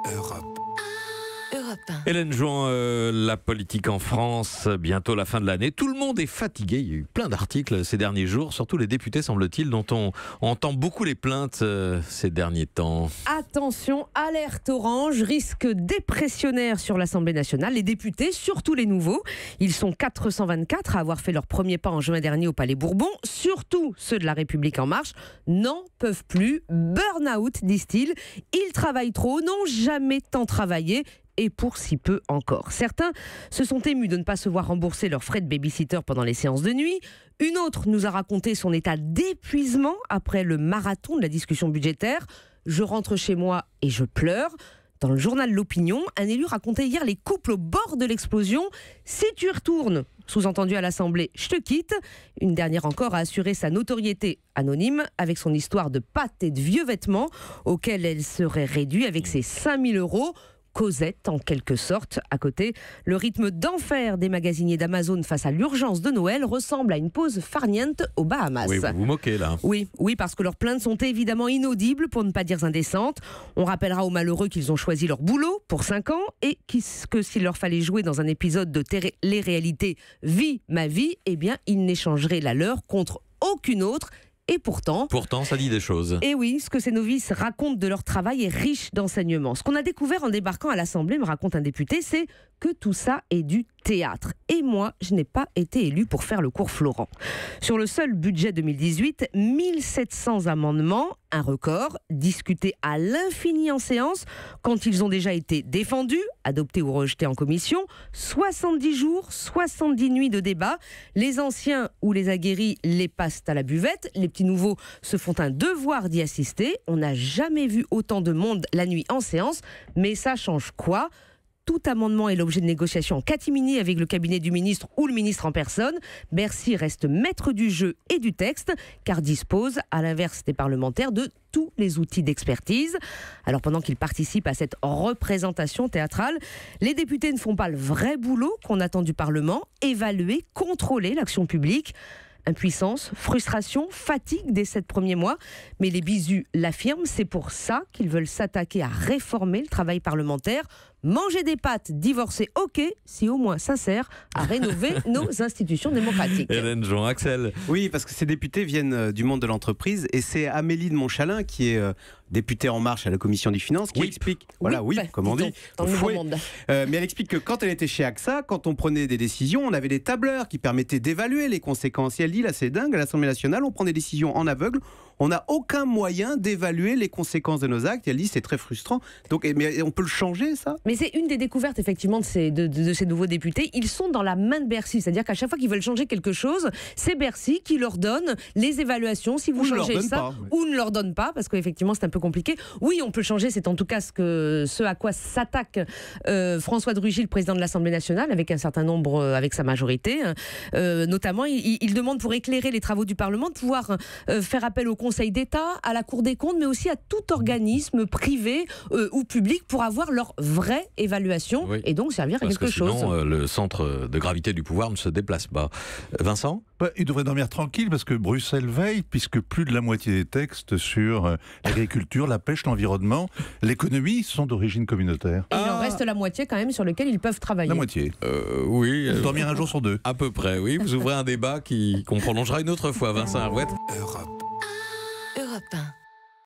Europe. Hélène Jouan, la politique en France, bientôt la fin de l'année. Tout le monde est fatigué. Il y a eu plein d'articles ces derniers jours, surtout les députés, semble-t-il, dont on entend beaucoup les plaintes ces derniers temps. Attention, alerte orange, risque dépressionnaire sur l'Assemblée nationale. Les députés, surtout les nouveaux, ils sont 424 à avoir fait leur premier pas en juin dernier au Palais Bourbon. Surtout ceux de La République En Marche n'en peuvent plus. Burn-out, disent-ils. Ils travaillent trop, n'ont jamais tant travaillé. Et pour si peu encore. Certains se sont émus de ne pas se voir rembourser leurs frais de babysitter pendant les séances de nuit. Une autre nous a raconté son état d'épuisement après le marathon de la discussion budgétaire. Je rentre chez moi et je pleure. Dans le journal L'Opinion, un élu racontait hier les couples au bord de l'explosion. Si tu retournes, sous-entendu à l'Assemblée, je te quitte. Une dernière encore a assuré sa notoriété anonyme avec son histoire de pâtes et de vieux vêtements auxquels elle serait réduite avec ses 5000 €. Cosette, en quelque sorte. À côté, le rythme d'enfer des magasiniers d'Amazon face à l'urgence de Noël ressemble à une pause farniente aux Bahamas. Oui, vous vous moquez là. Oui, parce que leurs plaintes sont évidemment inaudibles, pour ne pas dire indécentes. On rappellera aux malheureux qu'ils ont choisi leur boulot pour 5 ans et que s'il leur fallait jouer dans un épisode de télé-réalité Vie ma vie, eh bien, ils n'échangeraient la leur contre aucune autre. Et pourtant, ça dit des choses. Et oui, ce que ces novices racontent de leur travail est riche d'enseignements. Ce qu'on a découvert en débarquant à l'Assemblée, me raconte un député, c'est que tout ça est du théâtre. Et moi, je n'ai pas été élu pour faire le cours Florent. Sur le seul budget 2018, 1700 amendements, un record, discutés à l'infini en séance, quand ils ont déjà été défendus, adoptés ou rejetés en commission. 70 jours, 70 nuits de débat. Les anciens ou les aguerris les passent à la buvette. Les petits nouveaux se font un devoir d'y assister. On n'a jamais vu autant de monde la nuit en séance. Mais ça change quoi ? Tout amendement est l'objet de négociations en catimini avec le cabinet du ministre ou le ministre en personne. Bercy reste maître du jeu et du texte, car dispose, à l'inverse des parlementaires, de tous les outils d'expertise. Alors pendant qu'ils participent à cette représentation théâtrale, les députés ne font pas le vrai boulot qu'on attend du Parlement, évaluer, contrôler l'action publique. Impuissance, frustration, fatigue des 7 premiers mois. Mais les bisous l'affirment, c'est pour ça qu'ils veulent s'attaquer à réformer le travail parlementaire. Manger des pâtes, divorcer, ok, si au moins ça sert à rénover nos institutions démocratiques. Hélène Jouan, Axel. Oui, parce que ces députés viennent du monde de l'entreprise et c'est Amélie de Montchalin qui est députée En Marche à la Commission des Finances qui explique, comme on dit, dans le nouveau monde. Mais elle explique que quand elle était chez AXA, quand on prenait des décisions, on avait des tableurs qui permettaient d'évaluer les conséquences. Et elle dit, là c'est dingue, à l'Assemblée nationale, on prend des décisions en aveugle, on n'a aucun moyen d'évaluer les conséquences de nos actes. Et elle dit, c'est très frustrant. Donc, mais on peut le changer, ça ? Mais c'est une des découvertes, effectivement, de ces nouveaux députés. Ils sont dans la main de Bercy. C'est-à-dire qu'à chaque fois qu'ils veulent changer quelque chose, c'est Bercy qui leur donne les évaluations. Si vous changez ça, ou ne leur donne pas, parce qu'effectivement, c'est un peu compliqué. Oui, on peut changer. C'est en tout cas ce à quoi s'attaque François de Rugy, le président de l'Assemblée nationale, avec un certain nombre, avec sa majorité. Notamment, il demande, pour éclairer les travaux du Parlement, de pouvoir faire appel au Conseil d'État, à la Cour des comptes, mais aussi à tout organisme privé ou public pour avoir leur vraie évaluation et donc servir à quelque chose. Sinon, le centre de gravité du pouvoir ne se déplace pas. Vincent ? Il devrait dormir tranquille parce que Bruxelles veille, puisque plus de la moitié des textes sur l'agriculture, la pêche, l'environnement, l'économie sont d'origine communautaire. Et il en reste la moitié quand même sur lequel ils peuvent travailler. La moitié. Oui. Dormir un jour sur 2. À peu près, oui. Vous ouvrez un débat qu'on prolongera une autre fois, Vincent Arouette. Europe. Europe 1.